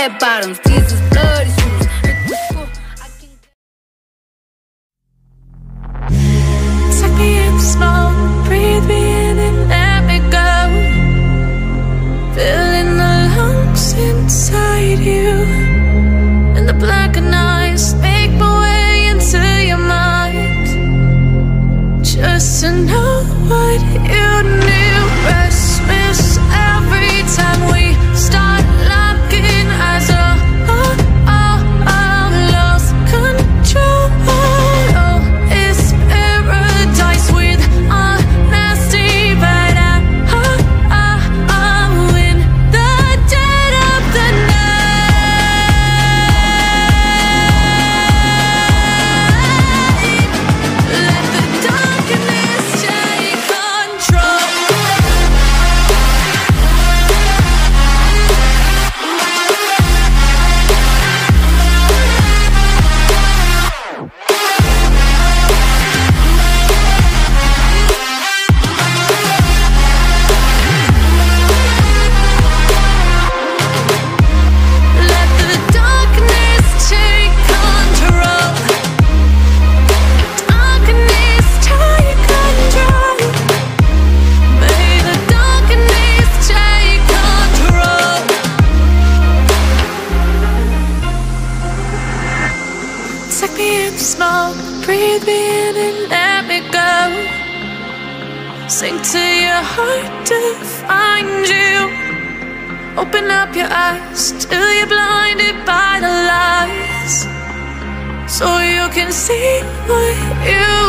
red bottoms, these is bloody shoes. Take me in small, breathe me in and let me go. Filling the lungs inside you, and the blackened eyes make my way into your mind. Just to know what you knew. Restless every time we start locking eyes. Lost control. Oh, it's paradise with honesty, but I'm in the dead of the night. Let the darkness take control. Let the darkness take control. Darkness take control. May the darkness take control. Take me in small, breathe me in and let me go. Sink to your heart to find you. Open up your eyes till you're blinded by the lies, so you can see what you